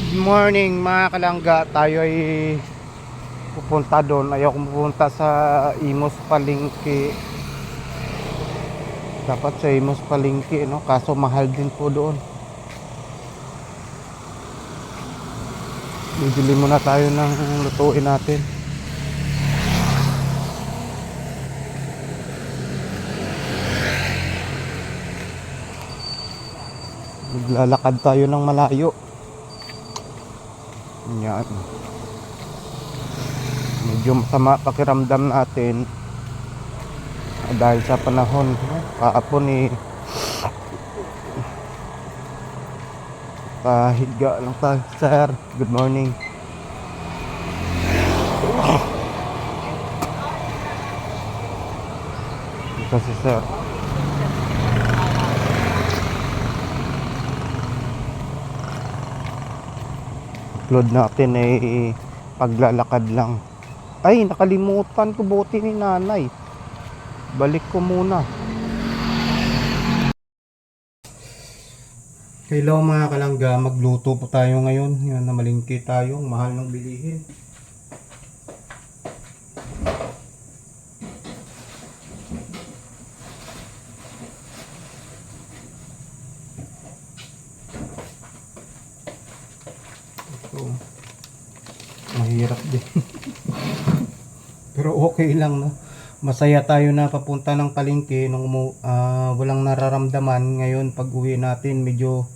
Good morning mga kalangga. Tayo ay pupunta doon. Ayaw kong pupunta sa Imus Palengke. Dapat sa Imus Palengke, no? Kaso mahal din po doon. Bibili muna tayo ng lutuin natin. Maglalakad tayo ng malayo. Yan. Medyo masama pakiramdam natin dahil sa panahon. Kahapon pahiga lang tayo. Sir, good morning. Ito si sir. Upload natin ay paglalakad lang. Ay, nakalimutan ko buti ni nanay. Balik ko muna. Hello mga kalangga, magluto po tayo ngayon. Yan, namalingki tayo, mahal ng bilihin. Ito, mahirap din. Pero okay lang, no? Masaya tayo na papunta ng palengke nung walang nararamdaman. Ngayon pag uwi natin medyo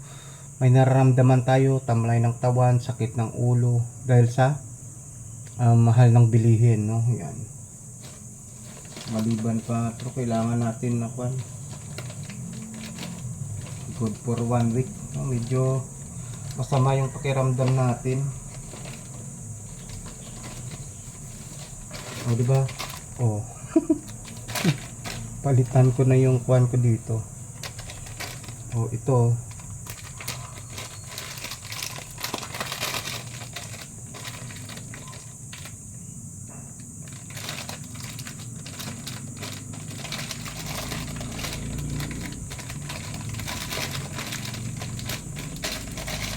may nararamdaman tayo, tamlay ng tawan, sakit ng ulo dahil sa mahal ng bilihin, no? Yan. Maliban pa pero kailangan natin na good for 1 week, no? Medyo masama yung pakiramdam natin. O, diba? Oh. Palitan ko na yung kwan ko dito. Oh, ito.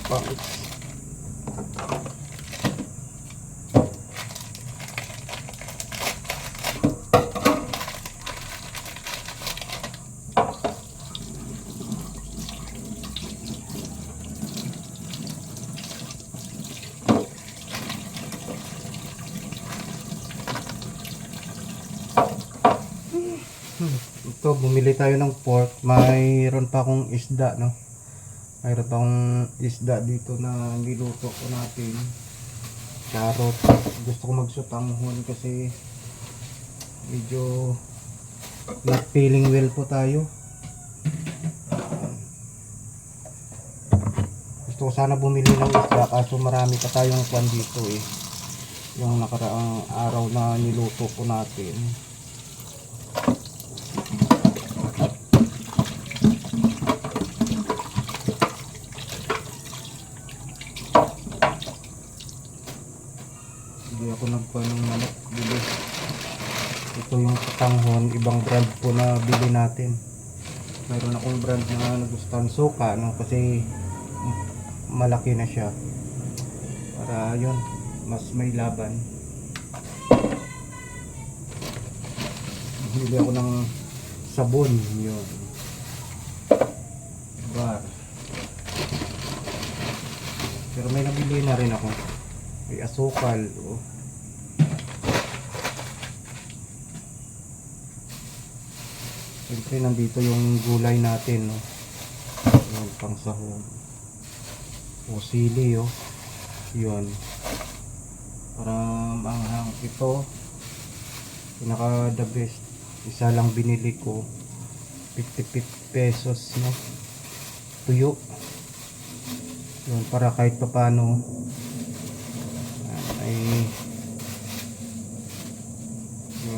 Pangit. Ito, bumili tayo ng pork. Mayroon pa akong isda, no? Mayroon pa akong isda dito na niluto ko natin. Carrot. Gusto ko magsutanghon kasi medyo not feeling well po tayo. Gusto ko sana bumili ng isda kaso marami pa tayong kwan dito eh. Yung nakaraang araw na niluto ko natin. Hindi ako nagkuha ng manok, bili. Ito yung patanghon, ibang brand po na bili natin. Mayroon akong brand na nagustuhan, Suka, no? Kasi malaki na siya. Para yun, mas may laban. Bili ako ng sabon, yun. Bar. Pero may nabili na rin ako. May asukal, oh. Siyempre nandito yung gulay natin, no? Yung pang sahog. O sili, oh. Yun. Para maanghang ito. Pinaka the best. Isa lang binili ko. 50 pesos, no? Tuyo. Yun, para kahit papano ay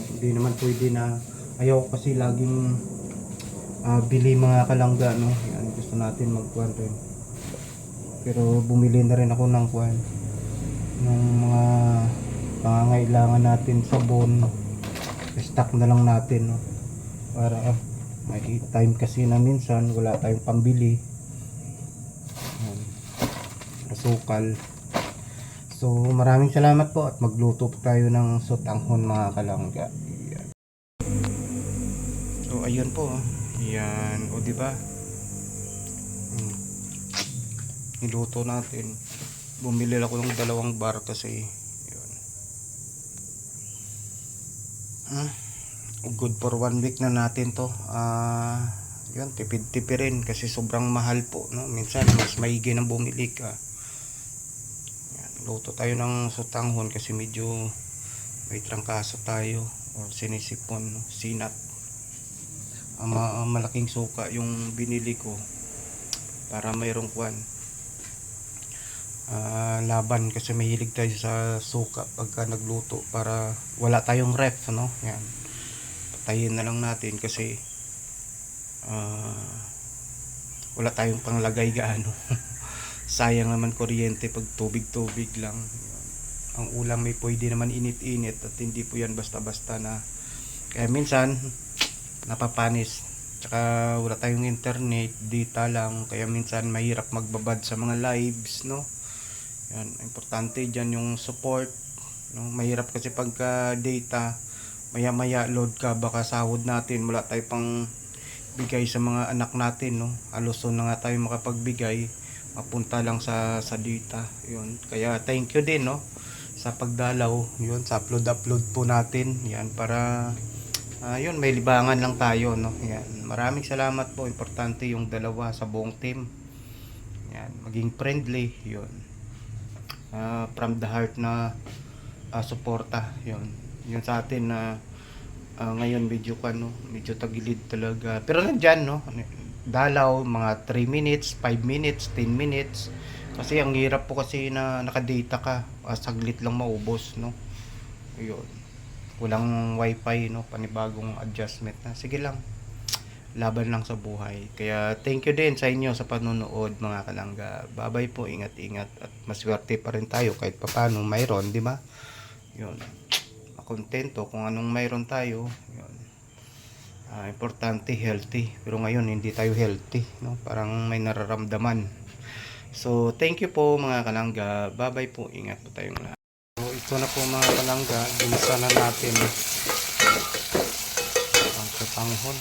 hindi naman pwede na ayaw kasi laging bili mga kalangga, no? Yan, gusto natin magkuhan rin. Pero bumili na rin ako ng kuhan ng mga pangangailangan natin, sabon. Stock na lang natin, no? Para may time kasi na minsan wala tayong pambili. sukal. So maraming salamat po at magluto po tayo ng sotanghon mga kalangga. Yan. So ayun po. Yan, o di ba? Niluto natin. Bumili ako ng 2 bar kasi yun. Good for 1 week na natin to. Yun, tipid-tipirin kasi sobrang mahal po, no? Minsan mas maigi nang bumili ka. Yan, luto tayo ng sotanghon kasi medyo may trangkaso tayo or sinisipon, no? Sinat. Malaking suka yung binili ko para mayroong kwan. Laban kasi mahilig tayo sa suka pagka nagluto para wala tayong ref, no? Yan. Patayin na lang natin kasi wala tayong panglagay gaano. Sayang naman kuryente pag tubig-tubig lang. Yan. Ang ulam may pwede naman init-init at hindi po yan basta-basta na. Kaya minsan napapanis. Tsaka wala tayong internet, data lang. Kaya minsan mahirap magbabad sa mga lives, no? Yan, importante dyan yung support, no? Mahirap kasi pagka data, maya-maya load ka, baka sahod natin, wala tayo pang bigay sa mga anak natin, no? Aluson na nga tayo makapagbigay, mapunta lang sa data. Yun. Kaya thank you din, no? Sa pagdalaw, yun, sa upload po natin. Yan, para yun, may libangan lang tayo, no? Yan. Maraming salamat po. Importante yung dalawa sa buong team. Yan, maging friendly, yun. From the heart na suporta, yun sa atin na ngayon medyo medyo tagilid talaga, pero nandyan, no? Dalaw mga 3 minutes, 5 minutes, 10 minutes kasi ang hirap po kasi na nakadata ka, saglit lang maubos, no? Yun, walang wifi, no? Panibagong adjustment na, sige lang, laban lang sa buhay. Kaya thank you din sa inyo sa panonood mga kalangga. Bye-bye po, ingat-ingat at maswerte pa rin tayo kahit papaano mayroon, di ba? Yun. Makontento kung anong mayroon tayo. Yun. Importante healthy. Pero ngayon hindi tayo healthy, no? Parang may nararamdaman. So thank you po mga kalangga. Bye-bye po, ingat po tayong lahat. So ito na po mga kalangga, ginisa na natin ang sotanghon.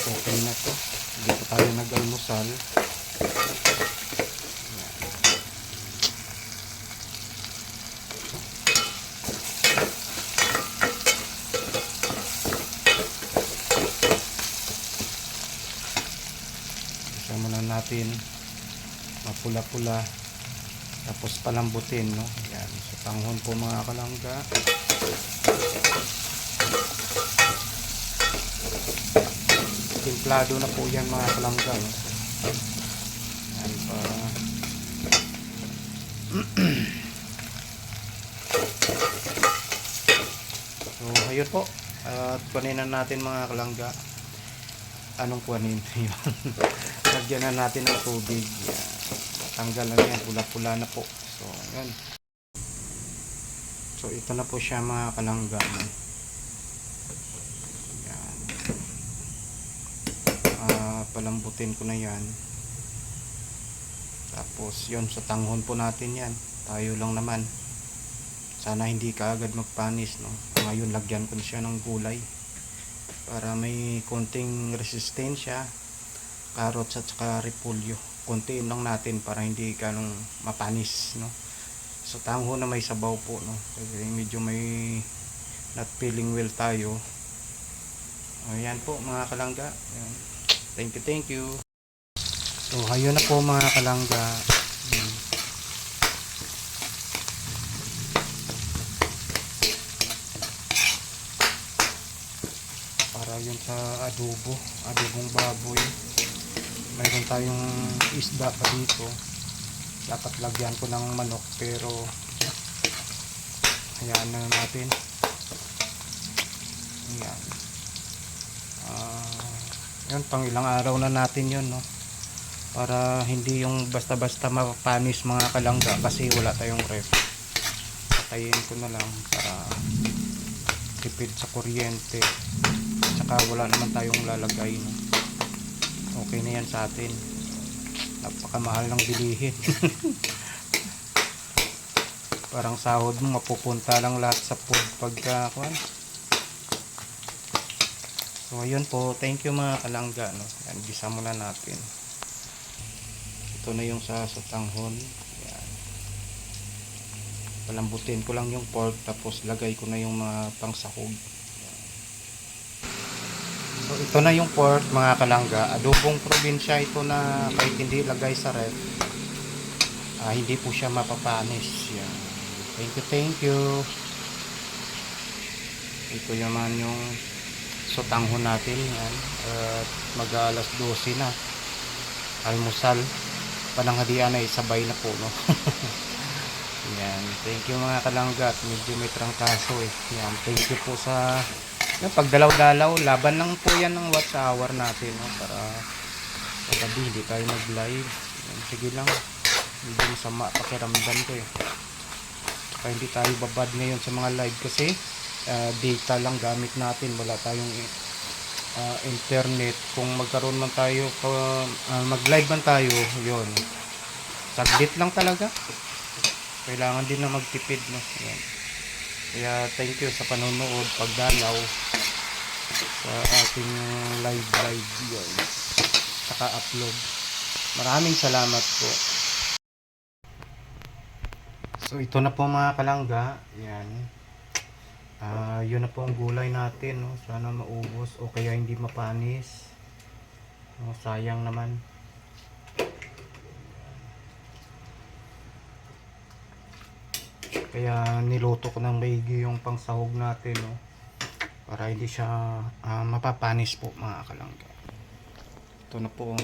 Okay na to. Hindi pa tayo nag-almusal. Isa muna natin mapula-pula tapos palambutin, no? Yan, so tanghon po mga kalangga. Templado na po yan mga kalangga, no? Yan pa. So ayun po, at kunin na natin mga kalangga. Anong kunin yun? Lagyan na natin ng tubig. Yan. Matanggal na yan, pula-pula na po. So ayun. So ito na po siya mga kalangga, no? Palambutin ko na yan, tapos yun, sa tanghon po natin yan, tayo lang naman, sana hindi ka agad magpanis, no? Ngayon lagyan ko na siya ng gulay para may konting resistensya, carrots at saka repolyo, kontiin lang natin para hindi ka nung mapanis, no? So tanghon na may sabaw po, no? Kasi medyo may not feeling well tayo. Ayan po mga kalangga. Ayan. Thank you. So ayun na po mga kalangga. Para yun sa adobong baboy. Mayroon tayong isda pa dito. Dapat lagyan ko ng manok pero hayaan na natin. Ayan. Yun, pang ilang araw na natin yun, no? Para hindi yung basta-basta mapapanis mga kalangga kasi wala tayong ref. Patayin ko na lang para tipid sa kuryente, tsaka wala naman tayong lalagay, no? Okay na yan sa atin. napakamahal ng bilihin. Parang sahod mo mapupunta lang lahat sa food pagka kuwan. So ayun po, thank you mga kalangga, no. Yan, gisa muna natin. Ito na yung sa sotanghon. Yan. Palambutin ko lang yung pork, tapos lagay ko na yung mga pangsahog. Yan. So ito na yung pork mga kalangga. Adobong probinsya ito na kahit hindi lagay sa ref, hindi po siya mapapanis. Yan. Thank you, thank you. Ito naman yung sotanghon natin. Yan. At mag-alas 12 na. Almusal. Pananghalian ay sabay na po, no. Yan. Thank you mga kalangga. Medyo may trangkaso eh. Yan. Thank you po sa pagdalaw-dalaw. Laban lang po yan ng watch hour natin, no, para sa gabi hindi tayo mag-live. Yan. Sige lang. Hindi masama pakiramdam ko eh. Kaya hindi tayo babad ngayon sa mga live kasi data lang gamit natin, wala tayong internet. Kung magkaroon man tayo mag live man tayo, yon saglit lang talaga, kailangan din na magtipid, no? Yan. Kaya thank you sa panonood, pagdalaw sa ating live yon, saka upload. Maraming salamat po. So ito na po mga kalangga. Yan. Yun na po ang gulay natin, no? Sana maubos o kaya hindi mapanis, no? Sayang naman. Kaya niluto ko ng maigi yung pangsahog natin, no? Para hindi siya mapapanis po mga kalangga. Ito na po.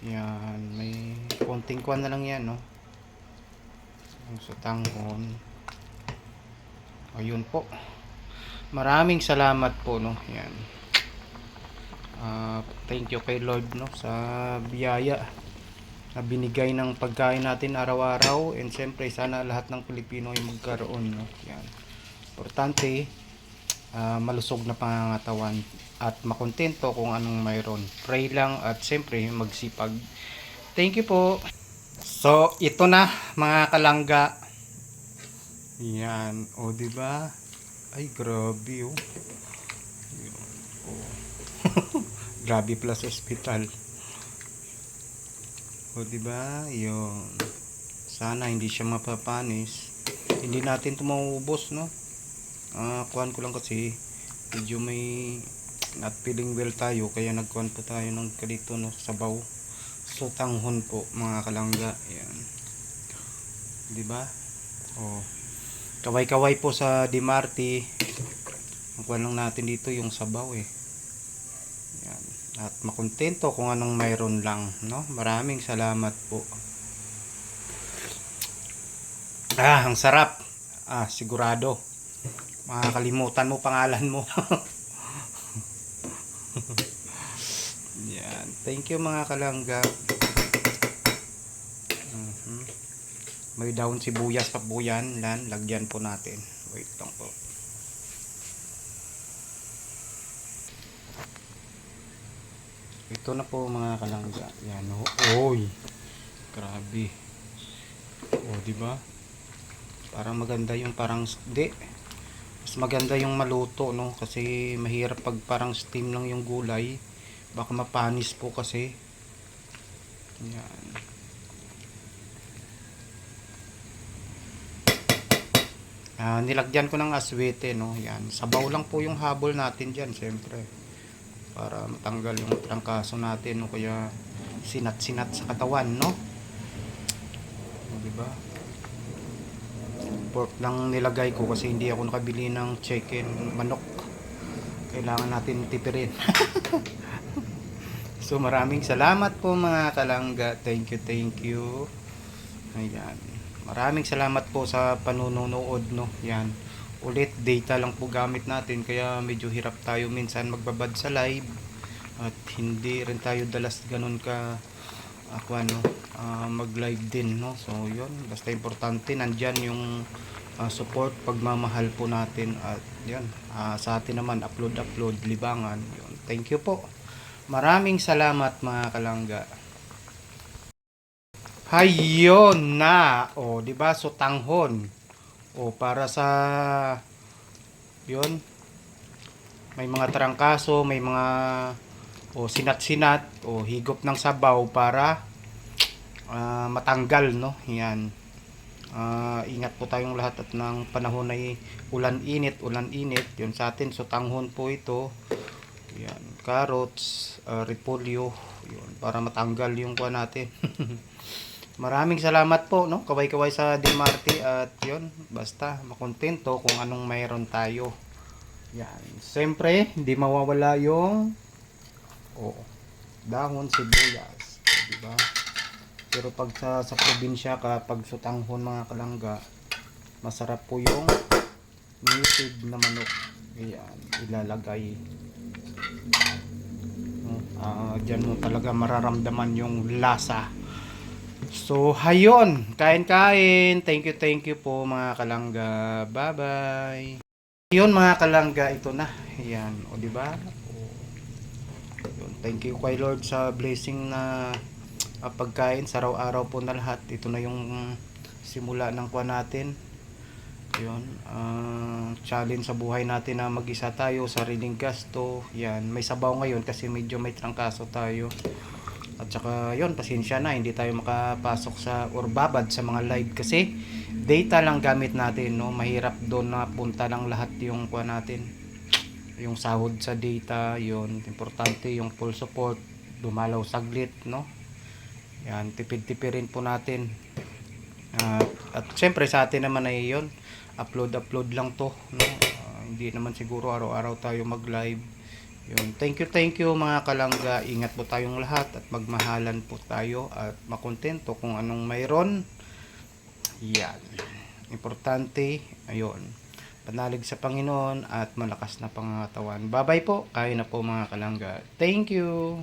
Yan, may konting kuwan na lang yan, no? Yung sotanghon. Ayun po. Maraming salamat po, no. Yan. Thank you kay Lord, no, sa biyaya na binigay ng pagkain natin araw-araw, and siyempre sana lahat ng Pilipino ay magkaroon, no. Yan. Importante malusog na pangangatawan at makontento kung anong mayroon. Pray lang at siyempre magsipag. Thank you po. So, ito na mga kalangga. Yan, o di ba? Ay, grabe oh. Grabe plus hospital. O di ba? Yon. Sana hindi siya mapapanis. Hindi natin 'to mauubos, no? Kuhan ko lang kasi medyo may not feeling well tayo, kaya nagkuhan po tayo ng kalito, no, sabaw. Sotanghon po mga kalangga. Yan. Di ba? Oh. Kaway-kaway po sa Dimarte. Ang lang natin dito yung sabaw eh. Yan. At makontento kung anong mayroon lang, no? Maraming salamat po. Ang sarap. Sigurado. Makakalimutan mo pangalan mo. Yan. Thank you mga kalangga. May daon sibuyas pa po yan. Lagyan po natin. Wait lang po. Ito na po mga kalangga. Yan. Oy. Grabe. Oh, di ba? Parang maganda yung parang di. Mas maganda yung maluto, no? Kasi mahirap pag parang steam lang yung gulay. Baka mapanis po kasi. Yan. Nilagyan ko ng aswete, no? Yan. Sabaw lang po yung habol natin dyan, siyempre. Para matanggal yung trangkaso natin, no? Kaya sinat-sinat sa katawan, no? Diba? Pork lang nilagay ko kasi hindi ako nakabili ng chicken, manok. Kailangan natin tipirin. So maraming salamat po mga kalangga. Thank you, thank you. Ayan. Maraming salamat po sa panunood, no. Yan. Ulit data lang po gamit natin, kaya medyo hirap tayo minsan magbabad sa live at hindi rin tayo dalas ganun ka mag-live din, no. So yun, basta importante nandyan yung support, pagmamahal po natin, at yan, sa atin naman upload libangan. Yun. Thank you po. Maraming salamat mga kalangga. Hayon na. O, di ba? So, tanghon. O, para sa, yun, may mga trangkaso, may mga, o, sinat-sinat, o, higop ng sabaw para matanggal, no? Yan. Ingat po tayong lahat at ng panahon ay ulan init. Yun sa atin, so tanghon po ito. Yan, carrots, repolyo, yun, para matanggal yung kuha natin. Maraming salamat po, no? Kaway-kaway sa Dimarte at yun, basta makontento kung anong mayroon tayo. Yan. Siyempre, hindi mawawala yung dahon sibuyas, di ba? Pero pag sa probinsya, kapag sutanghon mga kalangga, masarap po yung native na manok. Ayan, ilalagay. Diyan mo talaga mararamdaman yung lasa. So, hayon. Kain-kain. Thank you po mga kalangga. Bye-bye. Yun mga kalangga, ito na. Ayan, o di ba? Thank you kay Lord sa blessing na pagkain sa araw-araw po na lahat. Ito na yung simula ng kuha natin. Yun, challenge sa buhay natin na mag-isa tayo, sariling gasto. Yan, may sabaw ngayon kasi medyo may trangkaso tayo. At saka yun, pasensya na, hindi tayo makapasok sa or babad sa mga live kasi data lang gamit natin, no? Mahirap doon na punta lang lahat yung kuha natin. Yung sahod sa data, yun, importante yung full support, dumalaw saglit, no? Yan, tipid-tipirin po natin. At syempre sa atin naman ay yun, upload lang to, no? Hindi naman siguro araw-araw tayo mag-live. Yun, thank you mga kalangga. Ingat po tayong lahat at magmahalan po tayo at makontento kung anong mayroon. Yan. Importante, ayun. Panalig sa Panginoon at malakas na pangangatawan. Bye-bye po. Kayo na po mga kalangga. Thank you.